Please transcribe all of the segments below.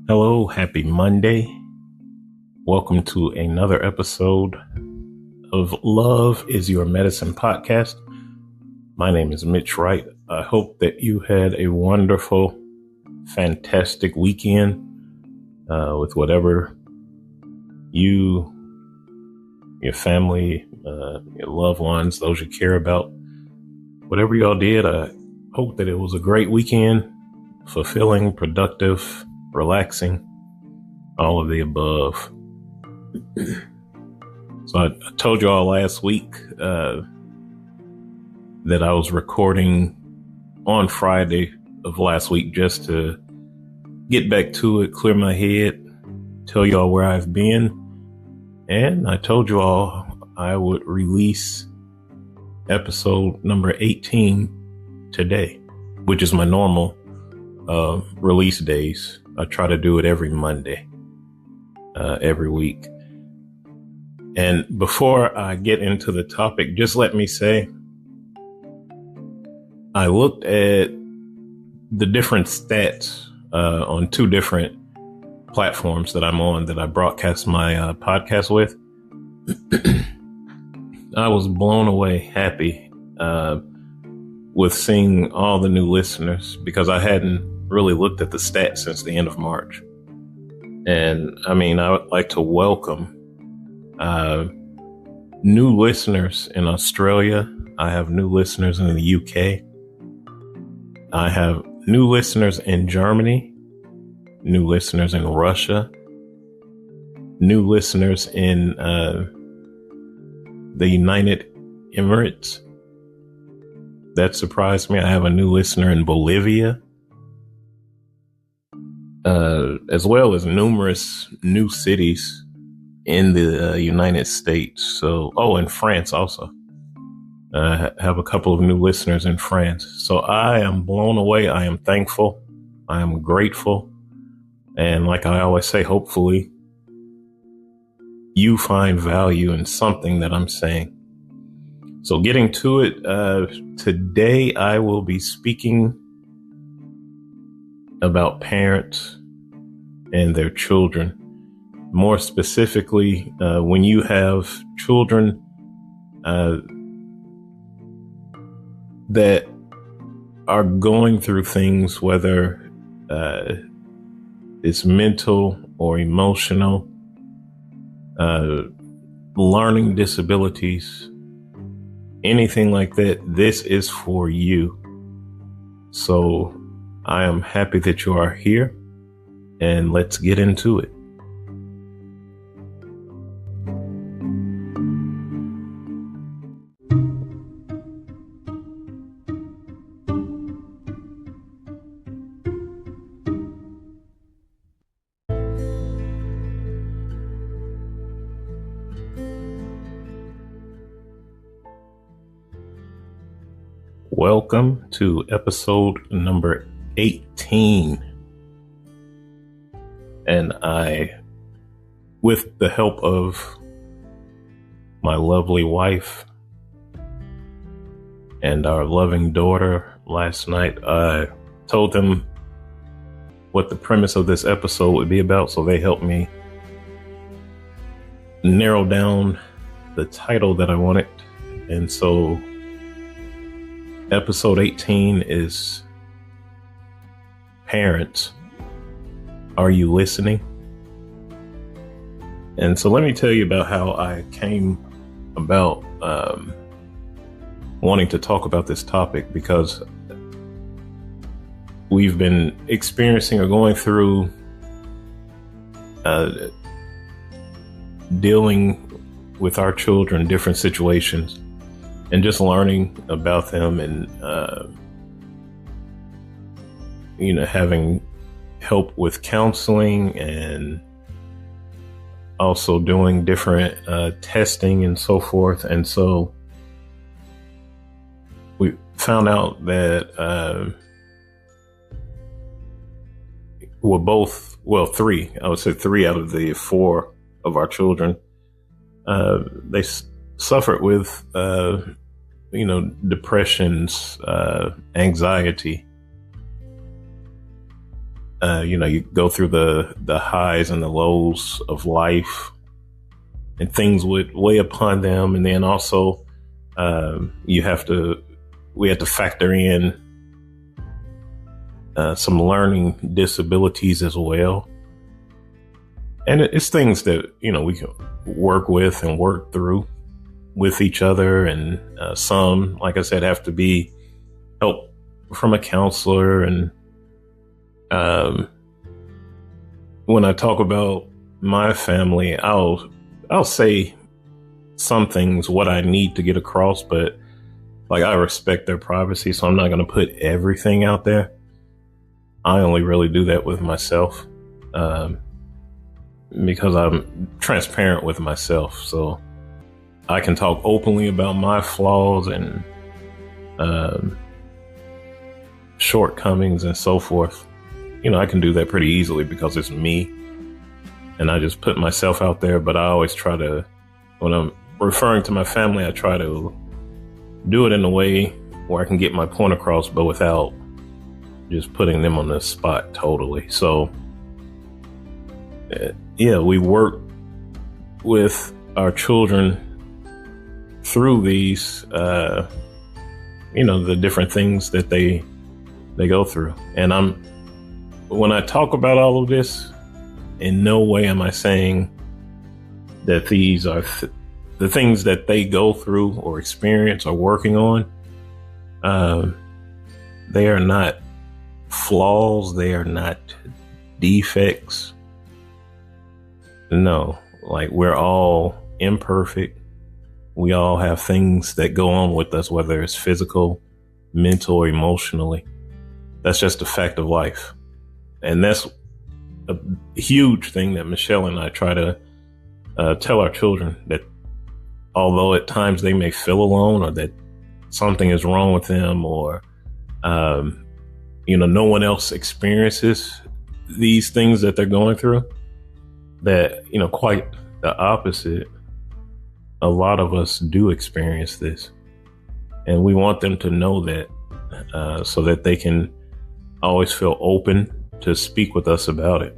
Hello, happy Monday. Welcome to another episode of Love is Your Medicine podcast. My name is Mitch Wright. I hope that you had a wonderful, fantastic weekend with whatever you, your family, your loved ones, those you care about, whatever y'all did. I hope that it was a great weekend, fulfilling, productive, relaxing, all of the above. So I told you all last week that I was recording on Friday of last week just to get back to it, clear my head, tell you all where I've been. And I told you all I would release episode number 18 today, which is my normal release days. I try to do it every Monday, every week. And before I get into the topic, just let me say, I looked at the different stats on two different platforms that I'm on that I broadcast my podcast with. I was blown away, happy with seeing all the new listeners because I hadn't really looked at the stats since the end of March. And I mean, I would like to welcome new listeners in Australia. I have new listeners in the UK. I have new listeners in Germany, new listeners in Russia, new listeners in the United Emirates. That surprised me. I have a new listener in Bolivia, as well as numerous new cities in the United States. So, in France also. I have a couple of new listeners in France. So I am blown away. I am thankful. I am grateful. And like I always say, hopefully you find value in something that I'm saying. So getting to it, today I will be speaking about parents and their children. More specifically, when you have children that are going through things, whether it's mental or emotional, learning disabilities, anything like that, this is for you. So I am happy that you are here, and let's get into it. Welcome to episode number 18. And I, with the help of my lovely wife and our loving daughter, last night, I told them what the premise of this episode would be about. So they helped me narrow down the title that I wanted. And so episode 18 is Parents, Are You Listening? And so let me tell you about how I came about wanting to talk about this topic, because we've been experiencing or going through dealing with our children, different situations, and just learning about them and, having help with counseling and also doing different testing and so forth. And so we found out that three out of the four of our children, they suffered with depressions, anxiety. You go through the highs and the lows of life, and things would weigh upon them. And then also, we have to factor in some learning disabilities as well. And it's things that, we can work with and work through with each other. And some, like I said, have to be help from a counselor. And when I talk about my family, I'll say some things, what I need to get across, but like, I respect their privacy, so I'm not going to put everything out there. I only really do that with myself, because I'm transparent with myself. So I can talk openly about my flaws and shortcomings and so forth. I can do that pretty easily because it's me, and I just put myself out there. But I always try to, when I'm referring to my family, I try to do it in a way where I can get my point across, but without just putting them on the spot totally. So we work with our children through these, the different things that they go through. And when I talk about all of this, in no way am I saying that these are the things that they go through or experience or working on. They are not flaws. They are not defects. No, like, we're all imperfect. We all have things that go on with us, whether it's physical, mental, or emotionally. That's just a fact of life. And that's a huge thing that Michelle and I try to tell our children, that although at times they may feel alone, or that something is wrong with them, or, no one else experiences these things that they're going through, that, quite the opposite. A lot of us do experience this, and we want them to know that, so that they can always feel open to speak with us about it.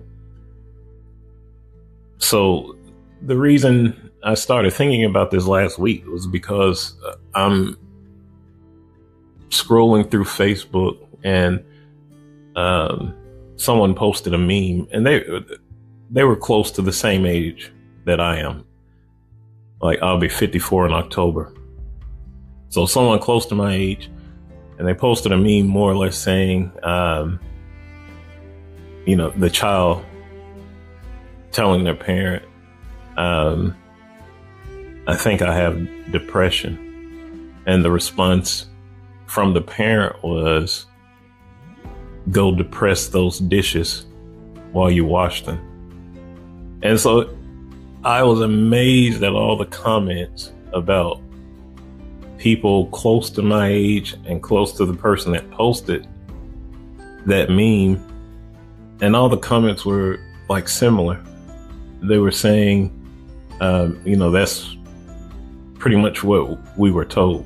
So the reason I started thinking about this last week was because I'm scrolling through Facebook, and someone posted a meme, and they were close to the same age that I am. Like, I'll be 54 in October. So someone close to my age, and they posted a meme more or less saying, the child telling their parent, I think I have depression. And the response from the parent was, go depress those dishes while you wash them. And so I was amazed at all the comments about people close to my age and close to the person that posted that meme. And all the comments were like similar. They were saying, that's pretty much what we were told,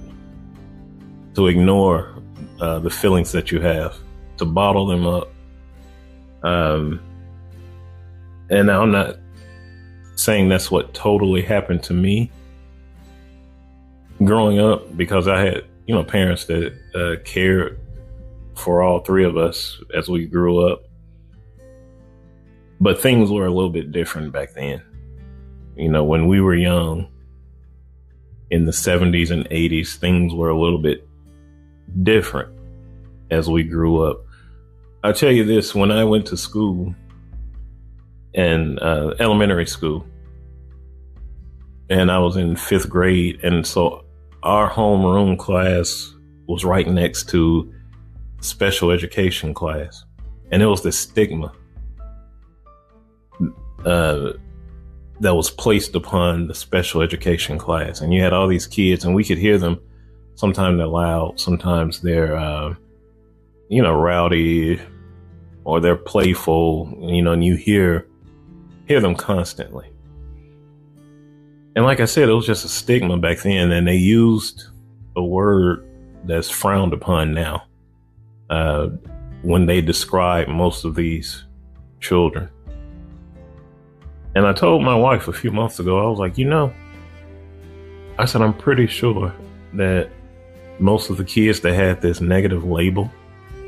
to ignore the feelings that you have, to bottle them up. And I'm not saying that's what totally happened to me growing up, because I had, parents that cared for all three of us as we grew up. But things were a little bit different back then. When we were young, in the 70s and 80s, things were a little bit different as we grew up. I'll tell you this, when I went to school, and elementary school, and I was in 5th grade, and so our homeroom class was right next to special education class, and it was the stigma that was placed upon the special education class. And you had all these kids, and we could hear them. Sometimes they're loud, sometimes they're rowdy, or they're playful, and you hear them constantly. And like I said, it was just a stigma back then, and they used a word that's frowned upon now when they describe most of these children. And I told my wife a few months ago, I was like, I said, I'm pretty sure that most of the kids that had this negative label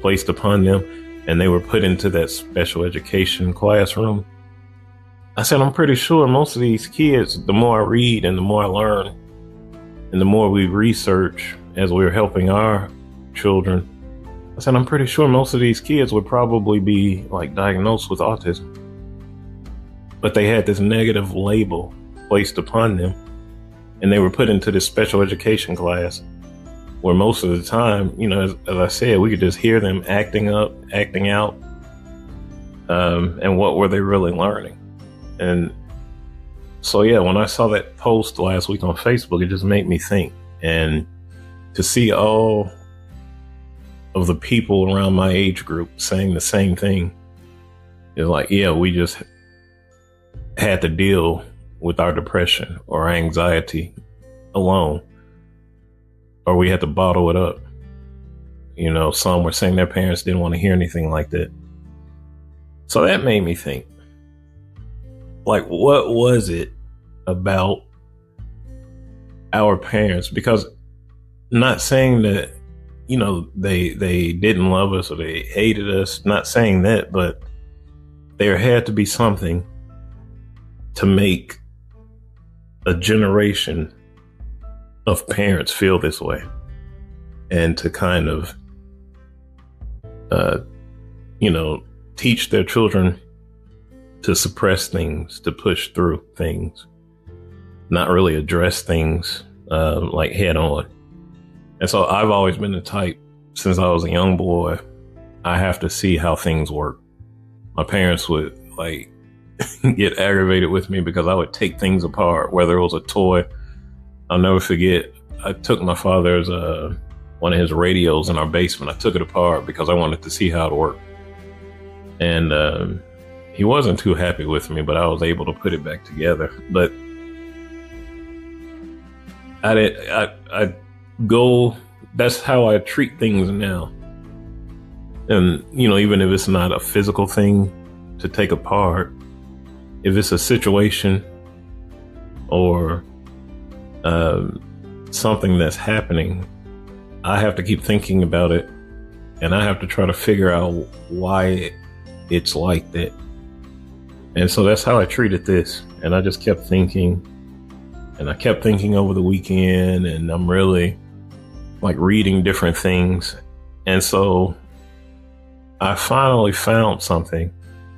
placed upon them and they were put into that special education classroom, I said, I'm pretty sure most of these kids, the more I read and the more I learn and the more we research as we're helping our children, I said, I'm pretty sure most of these kids would probably be like diagnosed with autism. But they had this negative label placed upon them and they were put into this special education class where most of the time, as I said, we could just hear them acting up, acting out. And what were they really learning? And so, yeah, when I saw that post last week on Facebook, it just made me think. And to see all of the people around my age group saying the same thing is like, yeah, we just had to deal with our depression or anxiety alone, or we had to bottle it up. Some were saying their parents didn't want to hear anything like that. So that made me think, like, what was it about our parents? Because not saying that, they didn't love us or they hated us, not saying that, but there had to be something to make a generation of parents feel this way and to kind of, teach their children to suppress things, to push through things, not really address things like head on. And so I've always been the type, since I was a young boy, I have to see how things work. My parents would get aggravated with me because I would take things apart, whether it was a toy. I'll never forget, I took my father's one of his radios in our basement. I took it apart because I wanted to see how it worked. And he wasn't too happy with me, but I was able to put it back together. But I go, that's how I treat things now. And, even if it's not a physical thing to take apart, if it's a situation or something that's happening, I have to keep thinking about it and I have to try to figure out why it's like that. And so that's how I treated this. And I just kept thinking, and I kept thinking over the weekend, and I'm really reading different things. And so I finally found something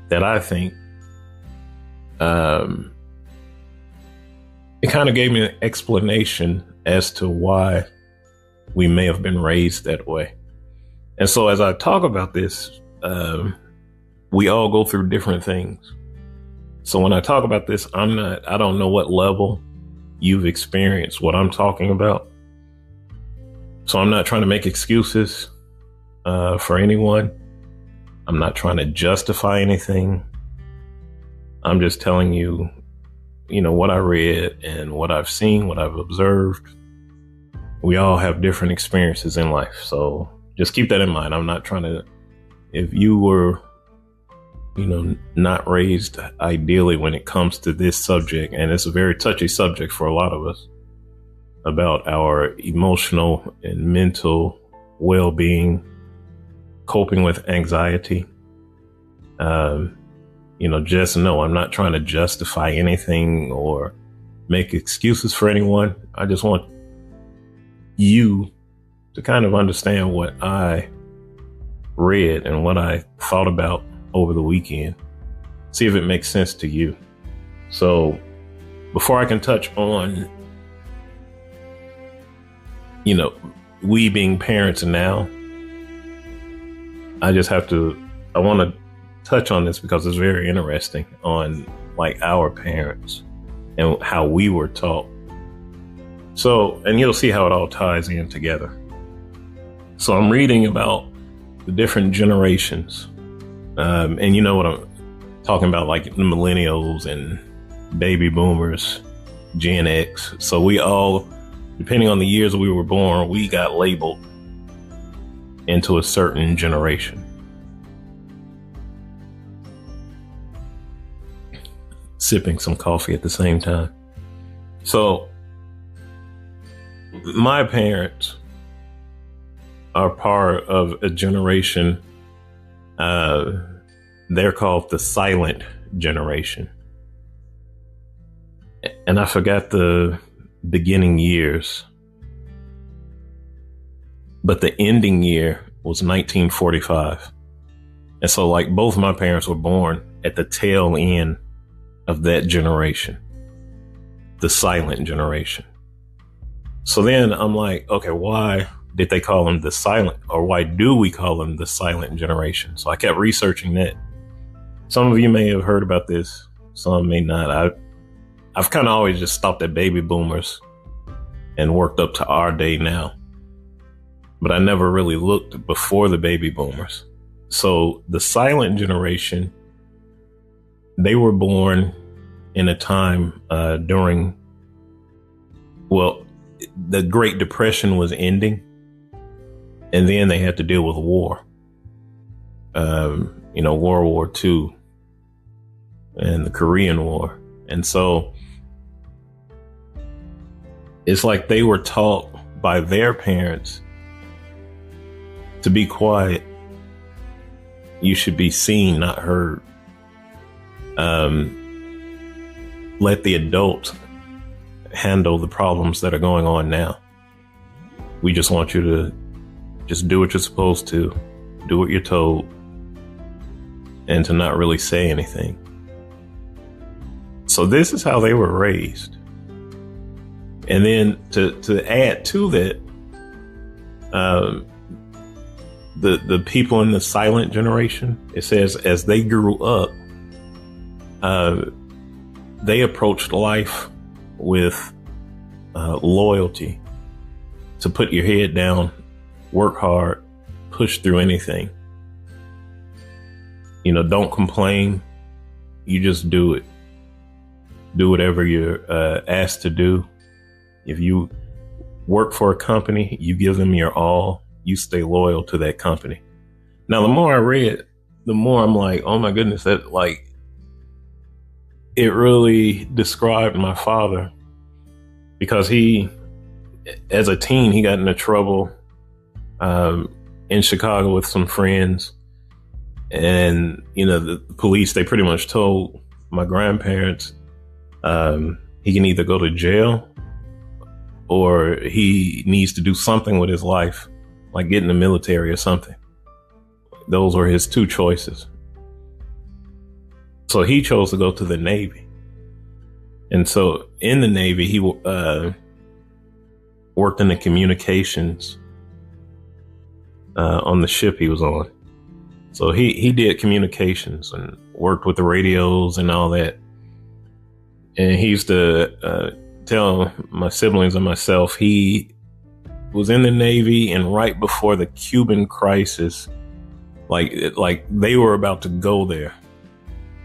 that I think it kind of gave me an explanation as to why we may have been raised that way. And so as I talk about this, we all go through different things. So when I talk about this, I don't know what level you've experienced what I'm talking about. So I'm not trying to make excuses for anyone. I'm not trying to justify anything. I'm just telling you, what I read and what I've seen, what I've observed. We all have different experiences in life. So just keep that in mind. I'm not trying to, if you were, not raised ideally when it comes to this subject, and it's a very touchy subject for a lot of us, about our emotional and mental well-being, coping with anxiety. Just know I'm not trying to justify anything or make excuses for anyone. I just want you to kind of understand what I read and what I thought about over the weekend. See if it makes sense to you. So before I can touch on, we being parents now, I want to touch on this because it's very interesting on our parents and how we were taught. So, and you'll see how it all ties in together. So I'm reading about the different generations. And you know what I'm talking about, the millennials and baby boomers, Gen X. So we all depending on the years we were born, we got labeled into a certain generation. Sipping some coffee at the same time. So my parents are part of a generation, they're called the silent generation. And I forgot the beginning years, but the ending year was 1945. And so like both my parents were born at the tail end of that generation, the silent generation. So then I'm like, okay, why did they call them the silent, or why do we call them the silent generation? So I kept researching that. Some of you may have heard about this, some may not. I've kind of always just stopped at baby boomers and worked up to our day now, but I never really looked before the baby boomers. So the silent generation, they were born in a time during, well, the Great Depression was ending, and then they had to deal with war. World War II and the Korean War. And so it's like they were taught by their parents to be quiet. You should be seen, not heard. Let the adults handle the problems that are going on now. We just want you to just do what you're supposed to, do what you're told, and to not really say anything. So this is how they were raised. And then to add to that, the people in the silent generation, it says as they grew up, they approached life with loyalty, to put your head down, work hard, push through anything. Don't complain. You just do it. Do whatever you're asked to do. If you work for a company, you give them your all. You stay loyal to that company. Now, the more I read, the more I'm like, oh my goodness, that like, it really described my father, because he, as a teen, he got into trouble in Chicago with some friends. And, the police, they pretty much told my grandparents he can either go to jail or he needs to do something with his life, like get in the military or something. Those were his two choices. So he chose to go to the Navy. And so in the Navy, he worked in the communications on the ship he was on. So he did communications and worked with the radios and all that. And he used to tell my siblings and myself, he was in the Navy, and right before the Cuban crisis, like they were about to go there.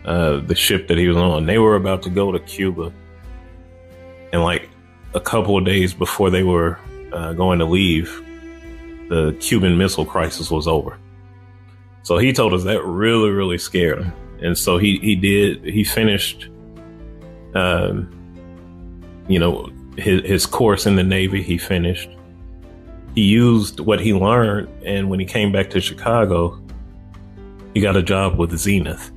The ship that he was on, they were about to go to Cuba. And like a couple of days before they were going to leave, the Cuban Missile Crisis was over. So he told us that really, really scared him. And so he finished, his course in the Navy. He finished. He used what he learned. And when he came back to Chicago, he got a job with Zenith.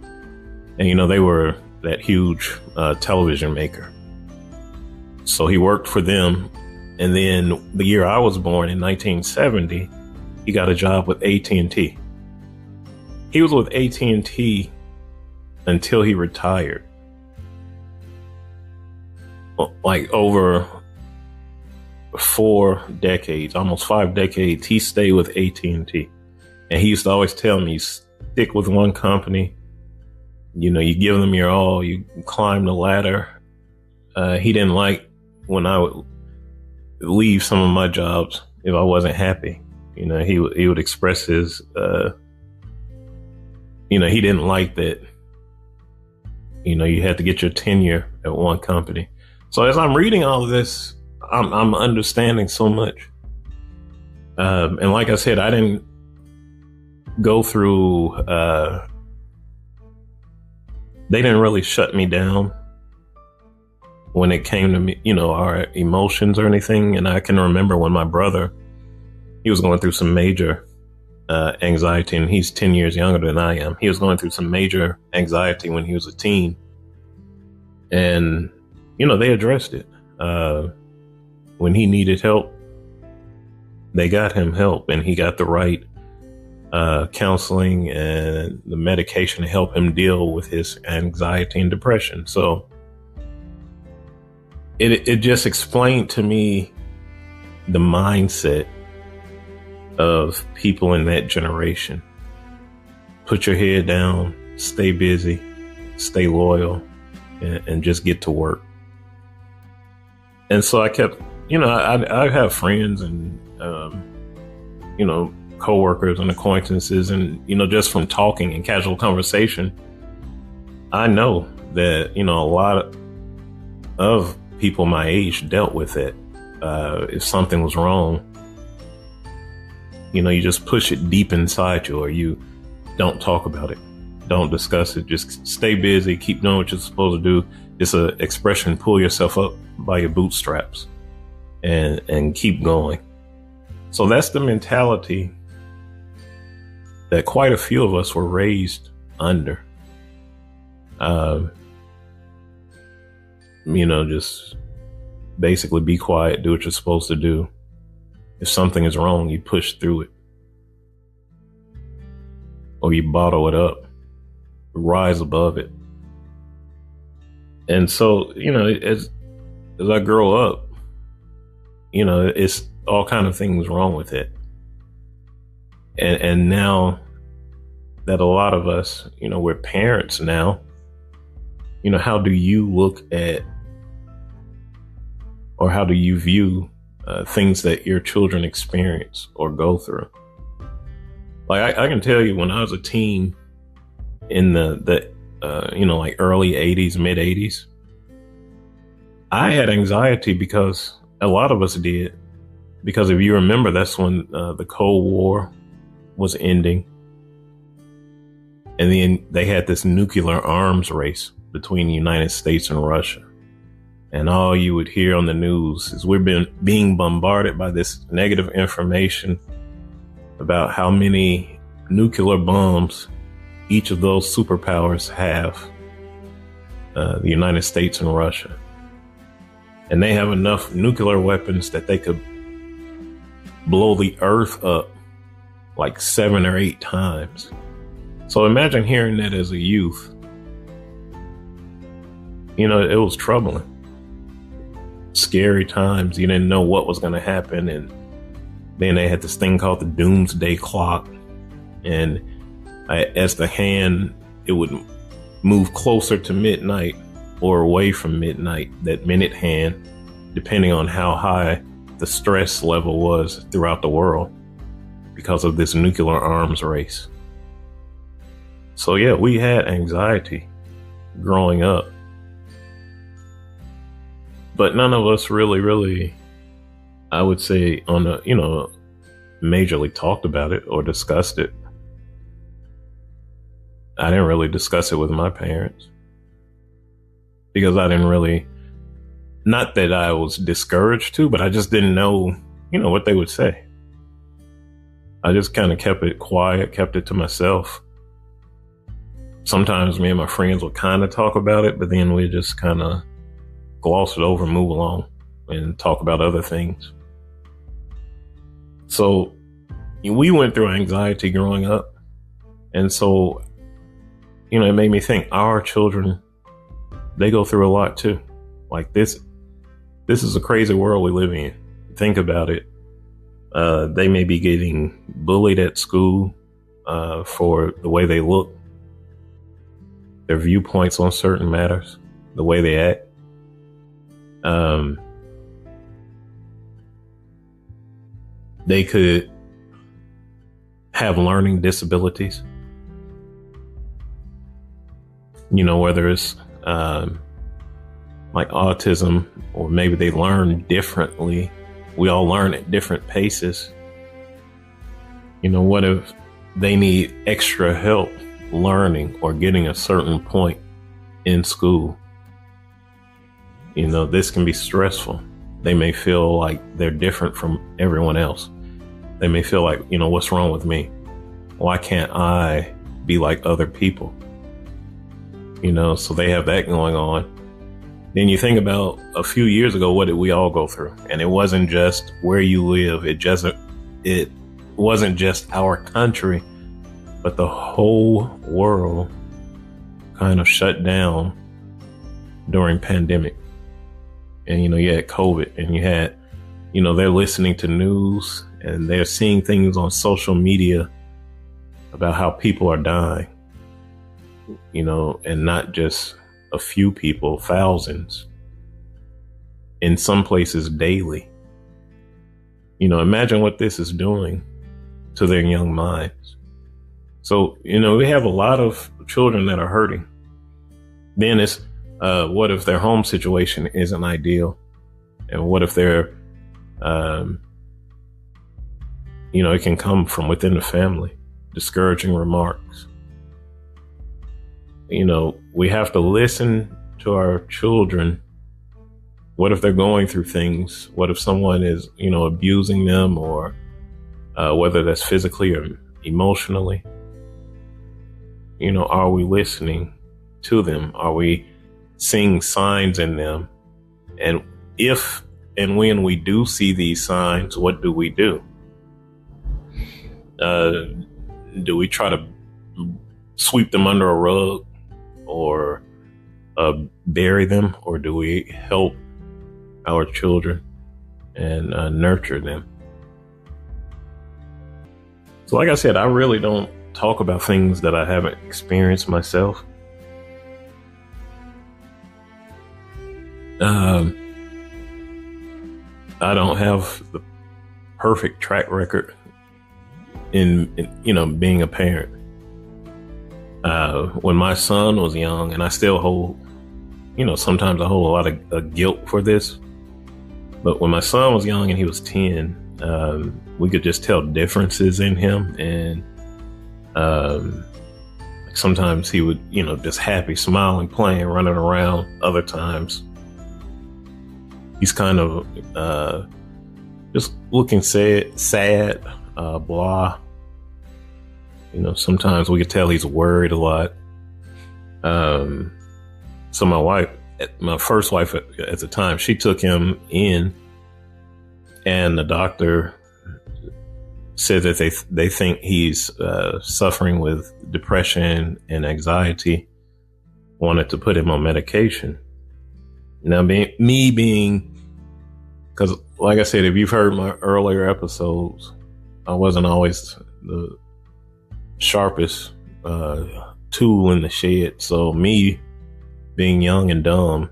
And, they were that huge television maker. So he worked for them. And then the year I was born, in 1970, he got a job with AT&T. He was with AT&T until he retired. Like over 4 decades, almost 5 decades, he stayed with AT&T. And he used to always tell me, stick with one company. You give them your all, you climb the ladder. He didn't like when I would leave some of my jobs if I wasn't happy. He would express his, he didn't like that, you had to get your tenure at one company. So as I'm reading all of this, I'm understanding so much. And like I said, I didn't go through, they didn't really shut me down when it came to me, our emotions or anything. And I can remember when my brother, he was going through some major anxiety, and he's 10 years younger than I am. He was going through some major anxiety when he was a teen. And, they addressed it. When he needed help, they got him help, and he got the right counseling and the medication to help him deal with his anxiety and depression. So it just explained to me the mindset of people in that generation. Put your head down, stay busy, stay loyal, and just get to work. And so I kept, I have friends and, coworkers and acquaintances, and, just from talking and casual conversation, I know that, a lot of people my age dealt with it. If something was wrong, you just push it deep inside you, or you don't talk about it. Don't discuss it. Just stay busy. Keep doing what you're supposed to do. It's an expression, pull yourself up by your bootstraps and keep going. So that's the mentality that quite a few of us were raised under. Just basically be quiet, do what you're supposed to do. If something is wrong, you push through it, or you bottle it up, rise above it. And so, as I grow up, it's all kind of things wrong with it. And now that a lot of us, we're parents now, how do you look at, or how do you view things that your children experience or go through? Like I can tell you, when I was a teen in the like early 80s, mid 80s, I had anxiety because a lot of us did. Because if you remember, that's when the Cold War was ending. And then they had this nuclear arms race between the United States and Russia. And all you would hear on the news is we're being bombarded by this negative information about how many nuclear bombs each of those superpowers have, the United States and Russia. And they have enough nuclear weapons that they could blow the earth up like 7 or 8 times. So imagine hearing that as a youth. It was troubling. Scary times. You didn't know what was going to happen. And then they had this thing called the doomsday clock. And as the hand, it would move closer to midnight or away from midnight, that minute hand, depending on how high the stress level was throughout the world because of this nuclear arms race. So yeah, we had anxiety growing up, but none of us really, I would say, on a, majorly talked about it or discussed it. I didn't really discuss it with my parents because I didn't really, not that I was discouraged to, but I just didn't know, what they would say. I just kind of kept it quiet, kept it to myself. Sometimes me and my friends would kind of talk about it, but then we just kind of gloss it over, move along, and talk about other things. So we went through anxiety growing up. And so, it made me think our children, they go through a lot too. Like this is a crazy world we live in. Think about it. They may be getting bullied at school for the way they look, their viewpoints on certain matters, the way they act. They could have learning disabilities. Whether it's like autism, or maybe they learn differently. We all learn at different paces. What if they need extra help learning or getting a certain point in school? This can be stressful. They may feel like they're different from everyone else. They may feel like, what's wrong with me? Why can't I be like other people? So they have that going on. Then you think about a few years ago, what did we all go through? And it wasn't just where you live. It wasn't just our country, but the whole world kind of shut down during pandemic. And, you had COVID, and you had, they're listening to news and they're seeing things on social media about how people are dying, and not just a few people, thousands, in some places daily. Imagine what this is doing to their young minds. So, we have a lot of children that are hurting. Then it's, what if their home situation isn't ideal? And what if they're, it can come from within the family, discouraging remarks. We have to listen to our children. What if they're going through things? What if someone is, abusing them, or whether that's physically or emotionally? Are we listening to them? Are we seeing signs in them? And if and when we do see these signs, what do we do? Do we try to sweep them under a rug, or bury them, or do we help our children and nurture them? So like I said, I really don't talk about things that I haven't experienced myself. I don't have the perfect track record in being a parent. When my son was young, and I still hold, sometimes I hold a lot of guilt for this, but when my son was young and he was 10, we could just tell differences in him. And sometimes he would, just happy, smiling, playing, running around. Other times he's kind of just looking sad, blah. Sometimes we could tell he's worried a lot. So my first wife at the time, she took him in, and the doctor said that they think he's suffering with depression and anxiety, wanted to put him on medication. Now, because like I said, if you've heard my earlier episodes, I wasn't always the sharpest tool in the shed. So me being young and dumb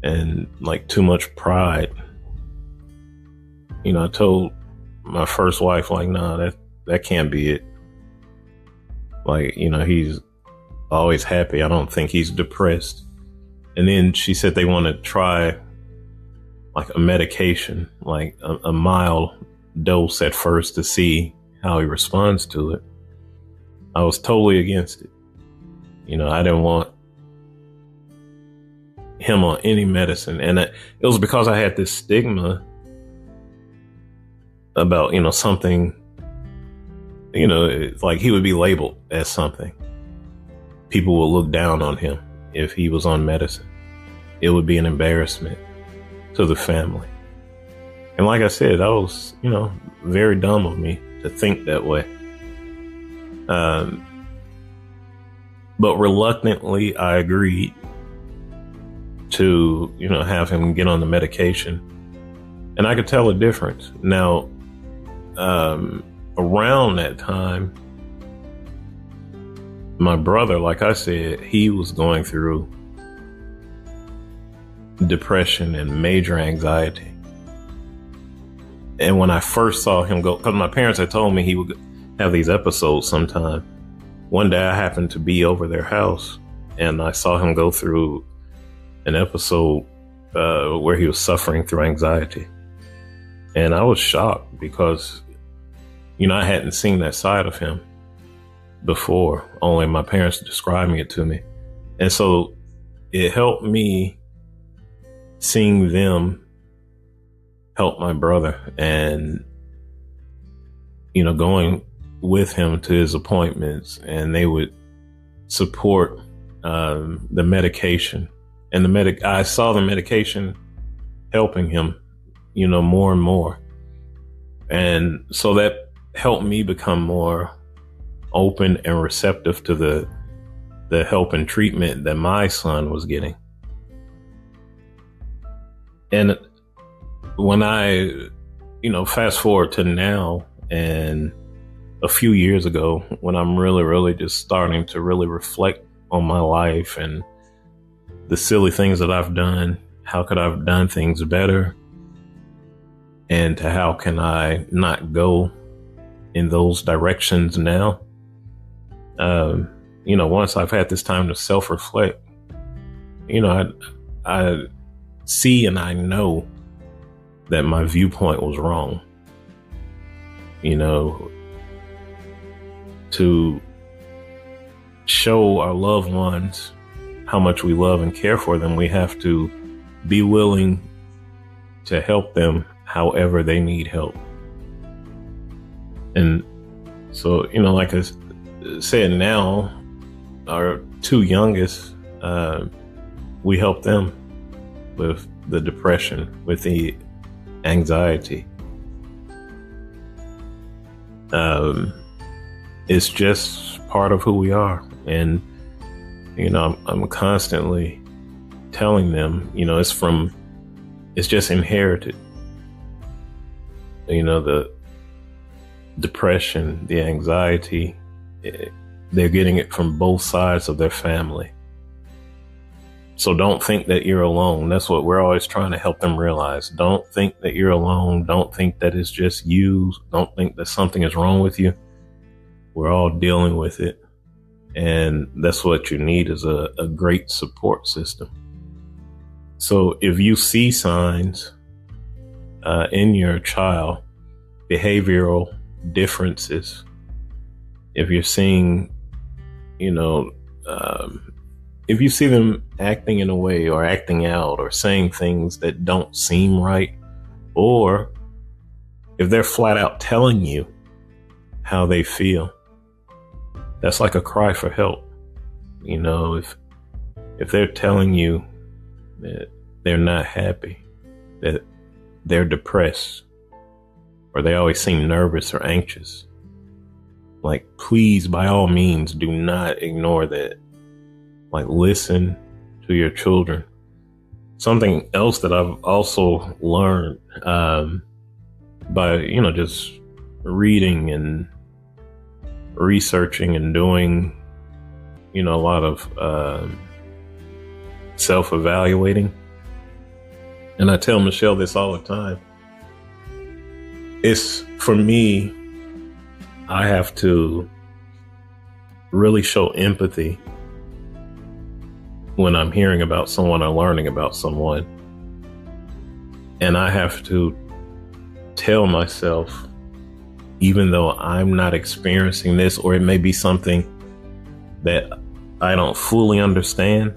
and like too much pride, I told my first wife, like, nah, that can't be it. Like, he's always happy. I don't think he's depressed. And then she said they want to try like a medication, like a mild dose at first, to see how he responds to it. I was totally against it. I didn't want him on any medicine. And it was because I had this stigma about, something, like he would be labeled as something. People would look down on him if he was on medicine. It would be an embarrassment to the family. And like I said, that was, very dumb of me to think that way. But reluctantly, I agreed to, have him get on the medication. And I could tell a difference. Now, around that time, my brother, like I said, he was going through depression and major anxiety. And when I first saw him go, because my parents had told me he would have these episodes sometime. One day I happened to be over their house, and I saw him go through an episode where he was suffering through anxiety. And I was shocked because, I hadn't seen that side of him before, only my parents describing it to me. And so it helped me seeing them help my brother and, going with him to his appointments, and they would support the medication. And I saw the medication helping him, more and more. And so that helped me become more open and receptive to the help and treatment that my son was getting. And when I, fast forward to now and a few years ago, when I'm really, really just starting to really reflect on my life and the silly things that I've done, how could I have done things better? And to how can I not go in those directions now? Once I've had this time to self-reflect, I see and I know that my viewpoint was wrong. To show our loved ones how much we love and care for them, we have to be willing to help them however they need help. And so, like I said, now our two youngest, we help them with the depression, with the anxiety. It's just part of who we are. And, I'm constantly telling them, it's just inherited. The depression, the anxiety, they're getting it from both sides of their family. So don't think that you're alone. That's what we're always trying to help them realize. Don't think that you're alone. Don't think that it's just you. Don't think that something is wrong with you. We're all dealing with it. And that's what you need, is a great support system. So if you see signs in your child, behavioral differences, if you're seeing, if you see them acting in a way or acting out or saying things that don't seem right, or if they're flat out telling you how they feel, that's like a cry for help. If they're telling you that they're not happy, that they're depressed, or they always seem nervous or anxious, like, please, by all means, do not ignore that. Like, listen to your children. Something else that I've also learned by, just reading and researching and doing, a lot of self-evaluating. And I tell Michelle this all the time. It's, for me, I have to really show empathy when I'm hearing about someone or learning about someone. And I have to tell myself, even though I'm not experiencing this, or it may be something that I don't fully understand,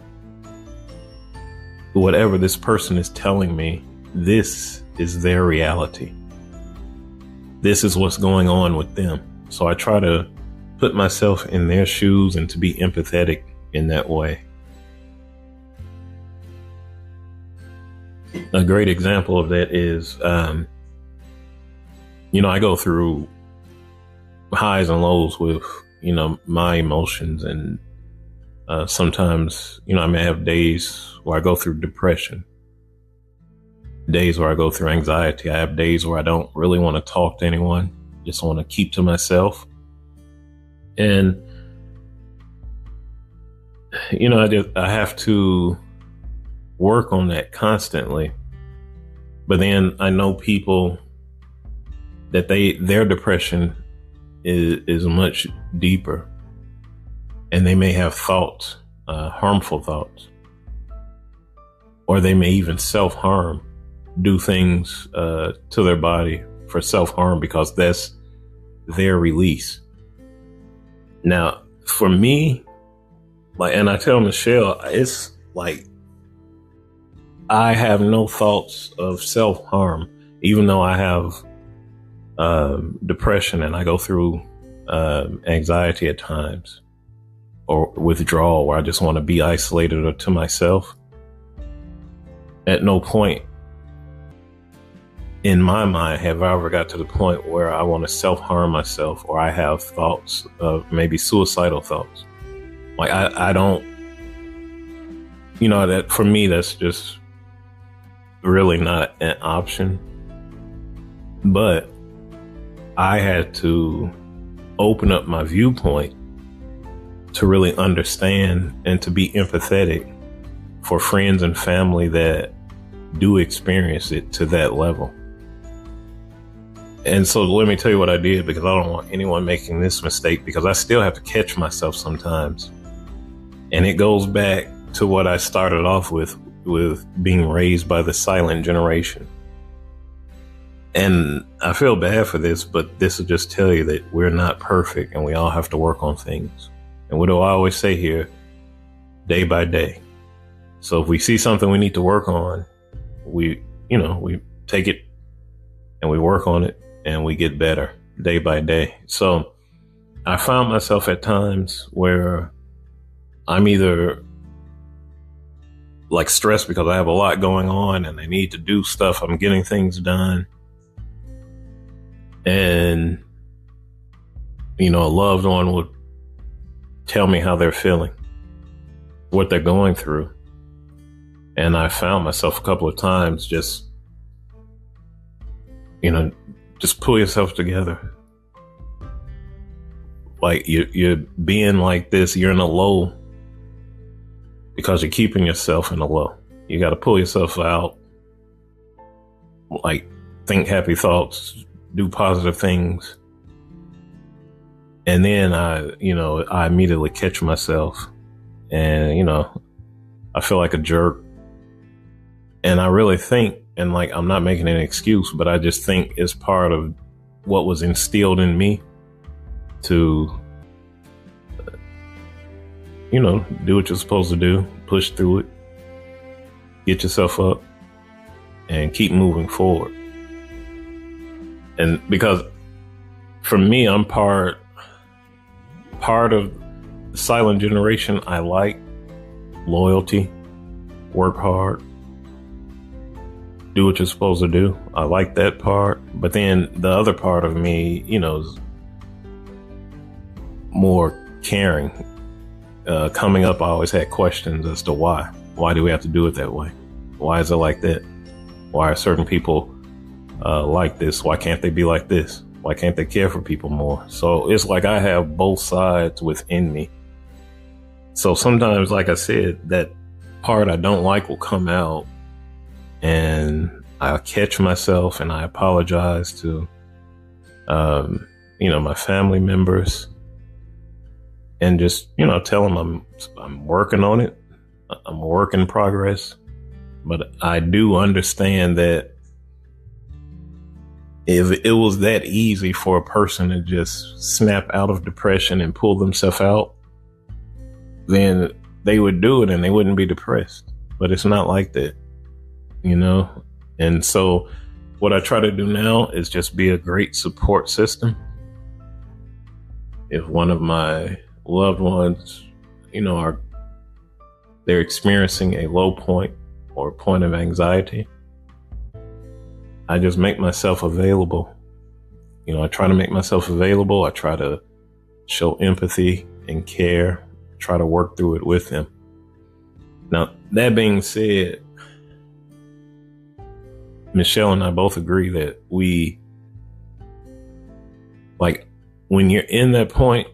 whatever this person is telling me, this is their reality. This is what's going on with them. So I try to put myself in their shoes and to be empathetic in that way. A great example of that is, I go through highs and lows with, my emotions. And sometimes, I may have days where I go through depression, days where I go through anxiety. I have days where I don't really want to talk to anyone, just want to keep to myself. And, I have to work on that constantly. But then I know people that their depression is much deeper, and they may have thoughts, harmful thoughts. or they may even self-harm, do things to their body for self-harm because that's their release. Now, for me, and I tell Michelle, it's like I have no thoughts of self-harm, even though I have depression and I go through anxiety at times, or withdrawal where I just want to be isolated or to myself. At no point in my mind have I ever got to the point where I want to self-harm myself, or I have thoughts of maybe suicidal thoughts. Like I don't, that for me, that's just really not an option. But I had to open up my viewpoint to really understand and to be empathetic for friends and family that do experience it to that level. And so let me tell you what I did, because I don't want anyone making this mistake, because I still have to catch myself sometimes. And it goes back to what I started off with being raised by the silent generation. And I feel bad for this, but this will just tell you that we're not perfect and we all have to work on things. And what do I always say here? Day by day. So if we see something we need to work on, we take it and we work on it and we get better day by day. So I found myself at times where I'm either like stressed because I have a lot going on and I need to do stuff. I'm getting things done. And, a loved one would tell me how they're feeling, what they're going through. And I found myself a couple of times just pull yourself together. Like you're being like this, you're in a low because you're keeping yourself in a low. You got to pull yourself out, like think happy thoughts, do positive things. And then I immediately catch myself and, I feel like a jerk. And I really think, and like, I'm not making an excuse, but I just think it's part of what was instilled in me to, do what you're supposed to do, push through it, get yourself up and keep moving forward. And because for me, I'm part of the silent generation. I like loyalty, work hard, do what you're supposed to do. I like that part. But then the other part of me, is more caring. Coming up, I always had questions as to why. Why do we have to do it that way? Why is it like that? Why are certain people like this? Why can't they be like this? Why can't they care for people more? So it's like I have both sides within me. So sometimes, like I said, that part I don't like will come out and I'll catch myself and I apologize to, my family members and just, tell them I'm working on it. I'm a work in progress. But I do understand that if it was that easy for a person to just snap out of depression and pull themselves out, then they would do it and they wouldn't be depressed. But it's not like that, And so what I try to do now is just be a great support system. If one of my loved ones, they're experiencing a low point or a point of anxiety, I just make myself available. I try to make myself available. I try to show empathy and care, try to work through it with them. Now, that being said, Michelle and I both agree that when you're in that point,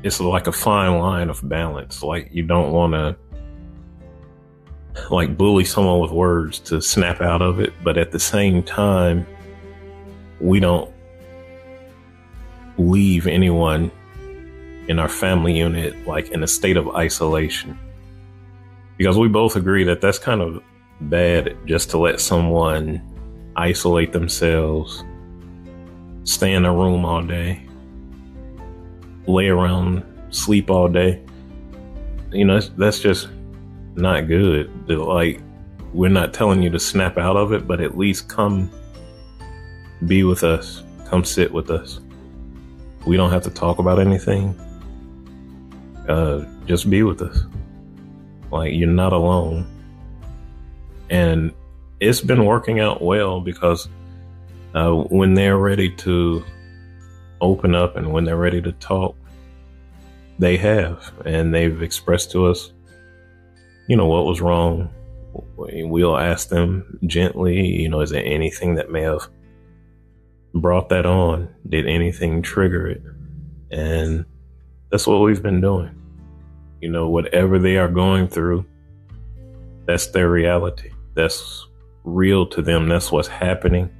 it's like a fine line of balance. Like you don't want to bully someone with words to snap out of it. But at the same time, we don't leave anyone in our family unit in a state of isolation, because we both agree that that's kind of bad just to let someone isolate themselves, stay in a room all day, lay around, sleep all day. That's just not good. Like, we're not telling you to snap out of it, but at least come be with us. Come sit with us. We don't have to talk about anything. Just be with us. Like, you're not alone. And it's been working out well because when they're ready to open up and when they're ready to talk, they have. And they've expressed to us, what was wrong. We'll ask them gently, is there anything that may have brought that on? Did anything trigger it? And that's what we've been doing. Whatever they are going through, that's their reality. That's real to them. That's what's happening.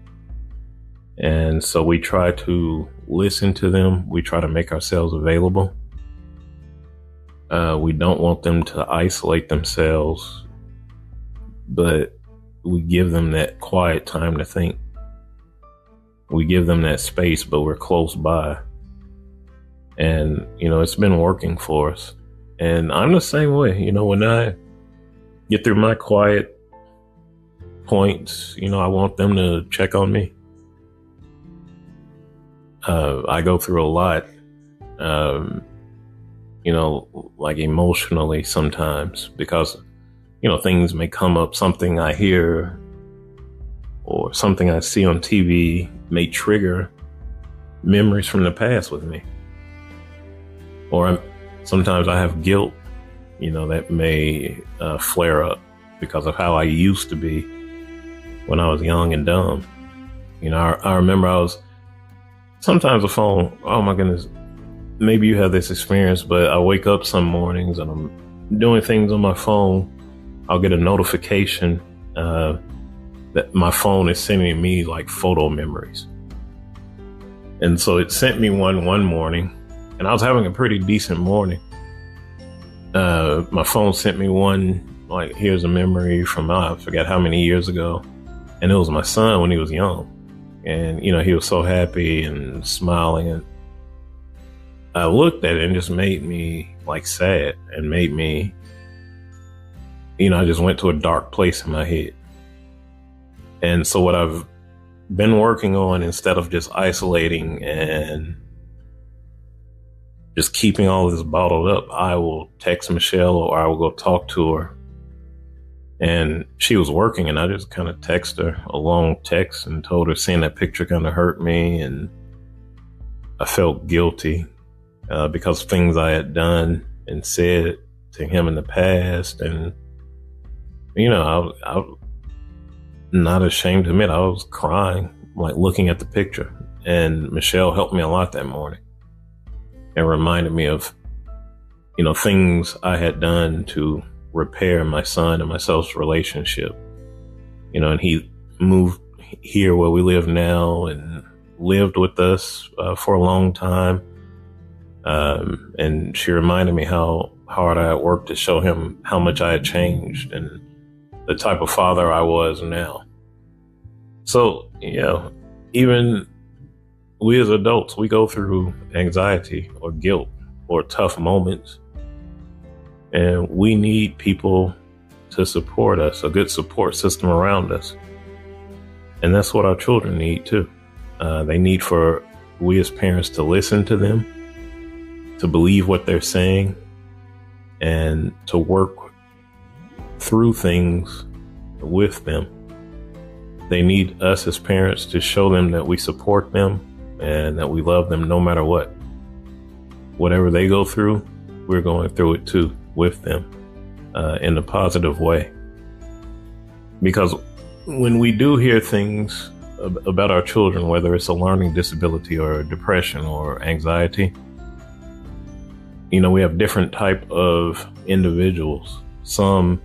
And so we try to listen to them. We try to make ourselves available. We don't want them to isolate themselves, but we give them that quiet time to think. We give them that space, but we're close by. And, it's been working for us. And I'm the same way. When I get through my quiet points, I want them to check on me. I go through a lot, like emotionally sometimes because, things may come up, something I hear or something I see on TV may trigger memories from the past with me. Or sometimes I have guilt, that may flare up because of how I used to be when I was young and dumb. I remember sometimes the phone, oh my goodness, maybe you have this experience, but I wake up some mornings and I'm doing things on my phone. I'll get a notification that my phone is sending me like photo memories. And so it sent me one morning, and I was having a pretty decent morning. My phone sent me one, like, here's a memory from, I forget how many years ago. And it was my son when he was young. And, he was so happy and smiling. And I looked at it and it just made me like sad and made me, I just went to a dark place in my head. And so what I've been working on, instead of just isolating and just keeping all of this bottled up, I will text Michelle or I will go talk to her. And she was working, and I just kind of texted her a long text and told her seeing that picture kind of hurt me. And I felt guilty because of things I had done and said to him in the past. And, I'm not ashamed to admit I was crying, like looking at the picture. And Michelle helped me a lot that morning and reminded me of, things I had done to repair my son and myself's relationship. And he moved here where we live now and lived with us for a long time. And she reminded me how hard I had worked to show him how much I had changed and the type of father I was now. So, even we as adults, we go through anxiety or guilt or tough moments. And we need people to support us, a good support system around us. And that's what our children need too. They need for we as parents to listen to them, to believe what they're saying, and to work through things with them. They need us as parents to show them that we support them and that we love them no matter what. Whatever they go through, we're going through it too with them in a positive way. Because when we do hear things about our children, whether it's a learning disability or depression or anxiety, we have different type of individuals. Some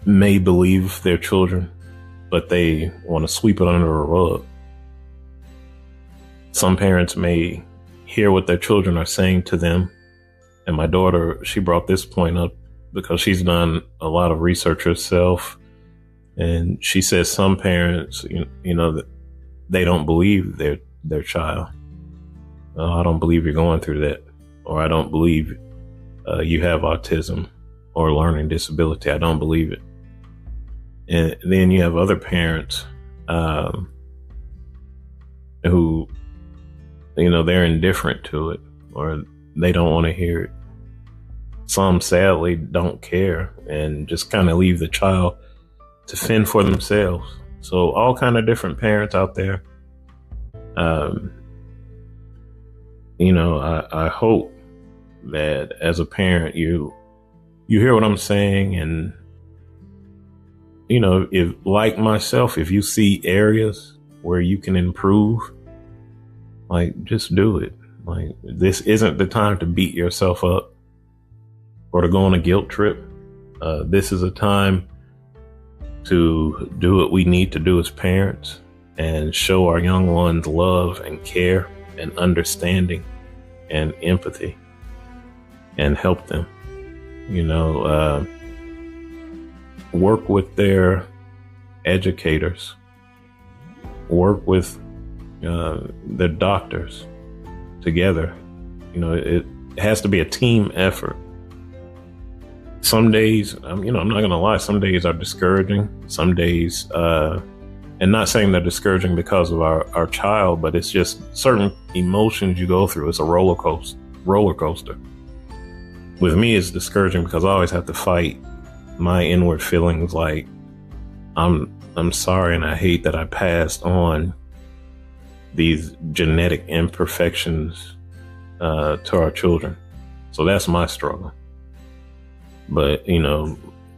may believe their children, but they want to sweep it under a rug. Some parents may hear what their children are saying to them. And my daughter, she brought this point up because she's done a lot of research herself. And she says some parents, that they don't believe their child. Oh, I don't believe you're going through that. Or I don't believe you have autism or learning disability. I don't believe it. And then you have other parents who, they're indifferent to it, or they don't want to hear it. Some sadly don't care and just kind of leave the child to fend for themselves. So all kind of different parents out there. I hope that as a parent, you hear what I'm saying, and if, like myself, if you see areas where you can improve, like, just do it. Like, this isn't the time to beat yourself up or to go on a guilt trip. This is a time to do what we need to do as parents and show our young ones love and care and understanding and empathy and help them, work with their educators, work with their doctors together. It has to be a team effort. Some days, I'm not going to lie, some days are discouraging. Some days, and not saying they're discouraging because of our child, but it's just certain emotions you go through. It's a roller coaster. With me, it's discouraging because I always have to fight my inward feelings like I'm sorry and I hate that I passed on these genetic imperfections to our children. So that's my struggle. But,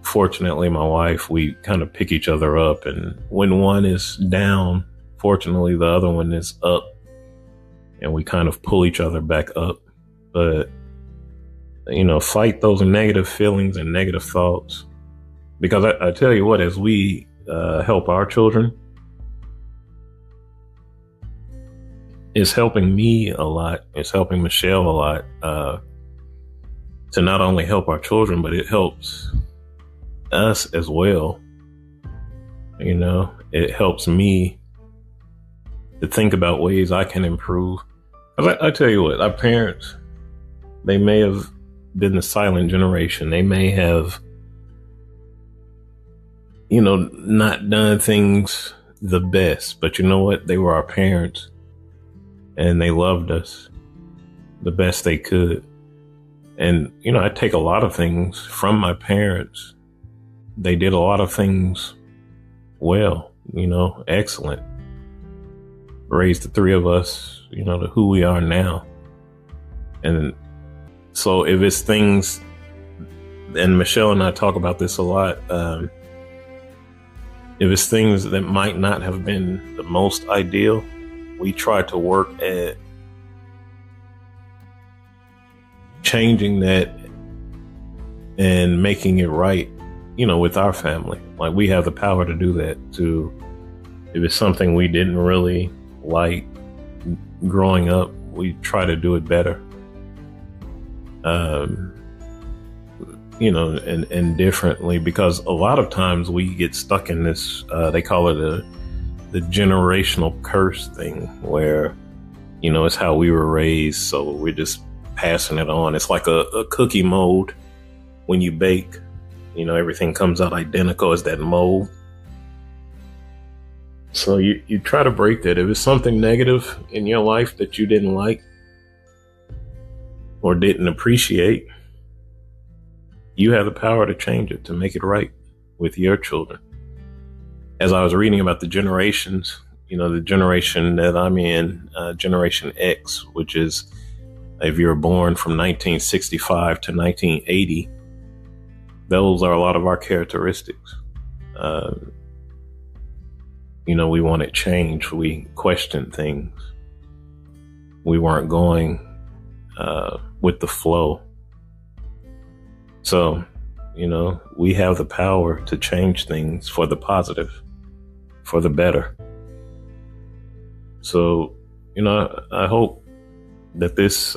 fortunately, my wife, we kind of pick each other up. And when one is down, fortunately, the other one is up. And we kind of pull each other back up. But, fight those negative feelings and negative thoughts. Because I tell you what, as we help our children, it's helping me a lot. It's helping Michelle a lot. To not only help our children, but it helps us as well. It helps me to think about ways I can improve. I tell you what, our parents, they may have been the silent generation. They may have, not done things the best, but you know what? They were our parents and they loved us the best they could. And, I take a lot of things from my parents. They did a lot of things well, excellent. Raised the three of us, to who we are now. And so if it's things, and Michelle and I talk about this a lot, if it's things that might not have been the most ideal, we try to work at changing that and making it right, with our family. Like, we have the power to do that. If it's something we didn't really like growing up, we try to do it better. And differently, because a lot of times we get stuck in this, they call it the generational curse thing, where, it's how we were raised. So we're just passing it on. It's like a cookie mold. When you bake, everything comes out identical as that mold. So you try to break that. If it's something negative in your life that you didn't like or didn't appreciate, you have the power to change it, to make it right with your children. As I was reading about the generations, the generation that I'm in, Generation X, which is if you were born from 1965 to 1980, those are a lot of our characteristics. We wanted change. We questioned things. We weren't going with the flow. So, we have the power to change things for the positive, for the better. So, I hope that this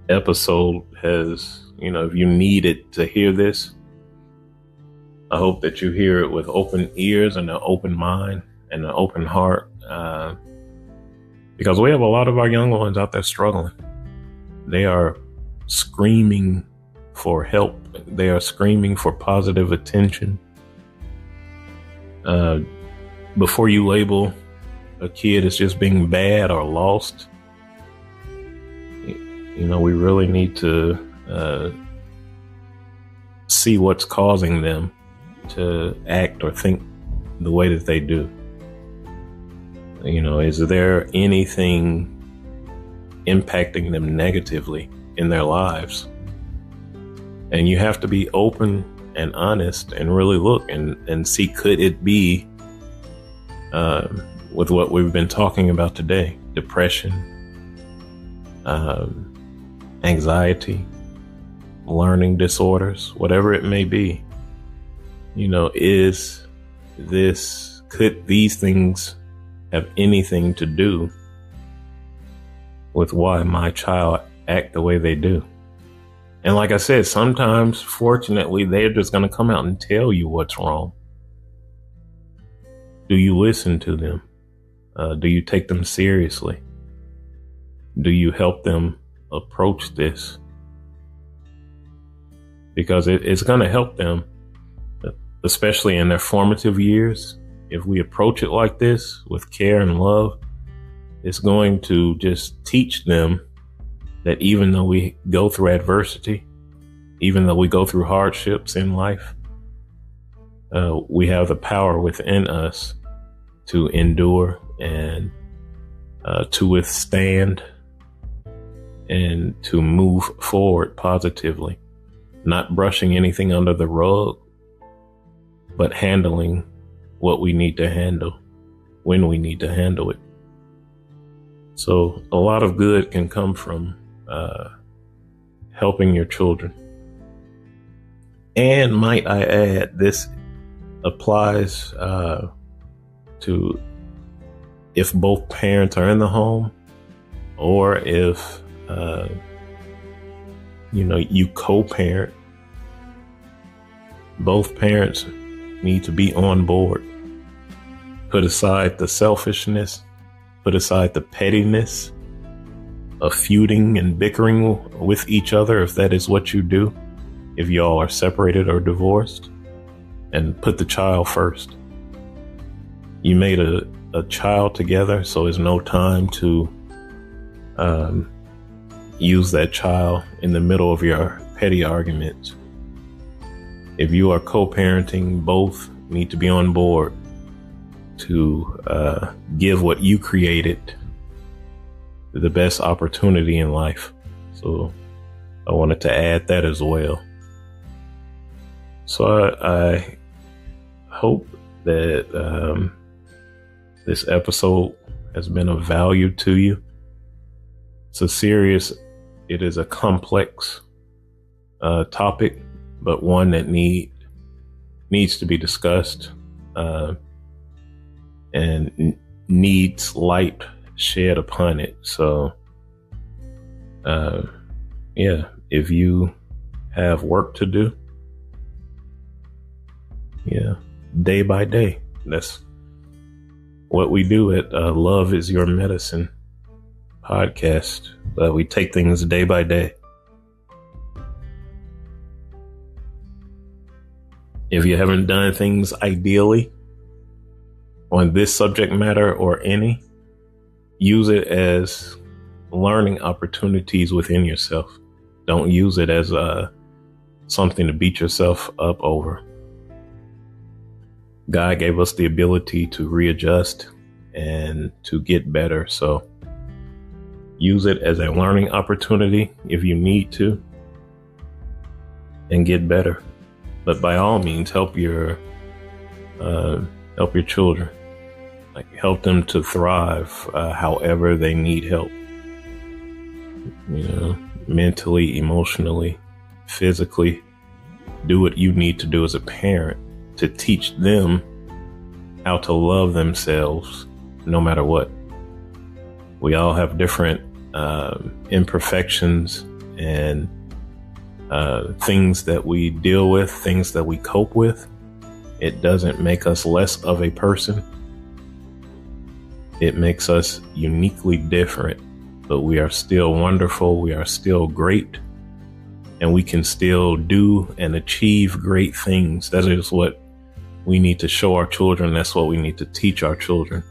episode has, if you needed to hear this, I hope that you hear it with open ears and an open mind and an open heart, because we have a lot of our young ones out there struggling. They are screaming for help. They are screaming for positive attention. Before you label a kid as just being bad or lost, we really need to see what's causing them to act or think the way that they do. Is there anything impacting them negatively in their lives? And you have to be open and honest and really look and see, could it be with what we've been talking about today, depression, anxiety, learning disorders, whatever it may be. Could these things have anything to do with why my child act the way they do? And like I said, sometimes, fortunately, they're just going to come out and tell you what's wrong. Do you listen to them? Do you take them seriously? Do you help them approach this? Because it's going to help them, especially in their formative years. If we approach it like this with care and love, it's going to just teach them that even though we go through adversity, even though we go through hardships in life, we have the power within us to endure and to withstand and to move forward positively, not brushing anything under the rug, but handling what we need to handle when we need to handle it. So a lot of good can come from helping your children. And might I add, this applies to if both parents are in the home, or if you co-parent. Both parents need to be on board. Put aside the selfishness, put aside the pettiness of feuding and bickering with each other, if that is what you do, if y'all are separated or divorced, and put the child first. You made a child together, so there's no time to use that child in the middle of your petty arguments. If you are co-parenting, both need to be on board to give what you created the best opportunity in life. So I wanted to add that as well. So I hope that this episode has been of value to you. It is a complex topic, but one that needs to be discussed and needs light shed upon it. So, if you have work to do, day by day, that's what we do at Love is Your Medicine podcast. We take things day by day. If you haven't done things ideally on this subject matter or any, use it as learning opportunities within yourself. Don't use it as something to beat yourself up over. God gave us the ability to readjust and to get better. So use it as a learning opportunity if you need to, and get better. But by all means, help your children. Help them to thrive however they need help. Mentally, emotionally, physically. Do what you need to do as a parent to teach them how to love themselves no matter what. We all have different imperfections and things that we deal with, things that we cope with. It doesn't make us less of a person. It makes us uniquely different, but we are still wonderful. We are still great, and we can still do and achieve great things. That is what we need to show our children. That's what we need to teach our children.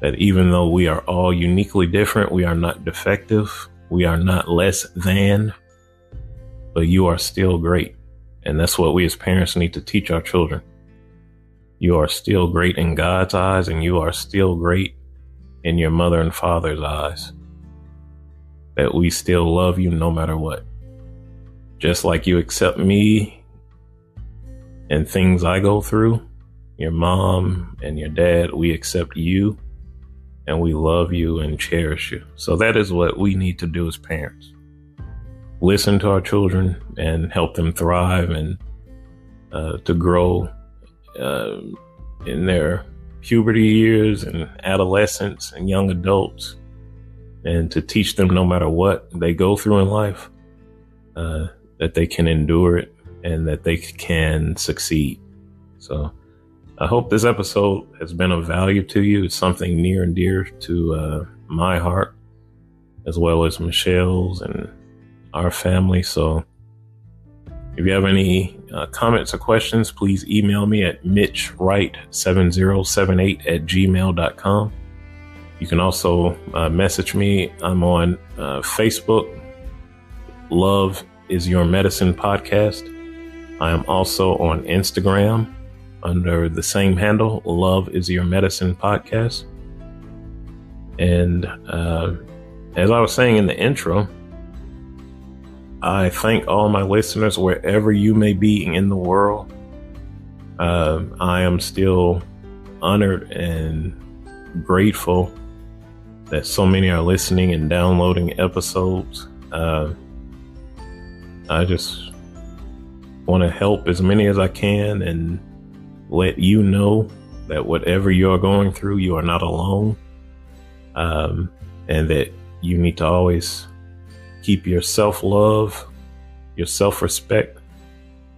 That even though we are all uniquely different, we are not defective. We are not less than, but you are still great. And that's what we as parents need to teach our children. You are still great in God's eyes, and you are still great in your mother and father's eyes. That we still love you no matter what. Just like you accept me and things I go through, your mom and your dad, we accept you and we love you and cherish you. So that is what we need to do as parents. Listen to our children and help them thrive and to grow in their puberty years and adolescence and young adults, and to teach them no matter what they go through in life, that they can endure it and that they can succeed. So I hope this episode has been of value to you. It's something near and dear to my heart, as well as Michelle's and our family. So if you have any comments or questions, please email me at mitchwright7078@gmail.com. You can also message me. I'm on Facebook, Love is Your Medicine Podcast. I am also on Instagram under the same handle, Love is Your Medicine Podcast. And as I was saying in the intro, I thank all my listeners wherever you may be in the world. I am still honored and grateful that so many are listening and downloading episodes. I just want to help as many as I can and let you know that whatever you're going through, you are not alone. And that you need to always keep your self-love, your self-respect,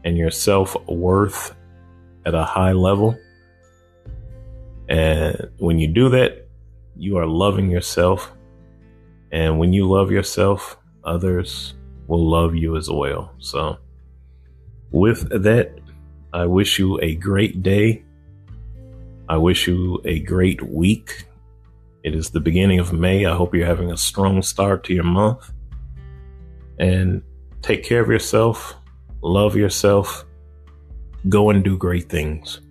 and your self-worth at a high level. And when you do that, you are loving yourself. And when you love yourself, others will love you as well. So with that, I wish you a great day. I wish you a great week. It is the beginning of May. I hope you're having a strong start to your month. And take care of yourself. Love yourself. Go and do great things.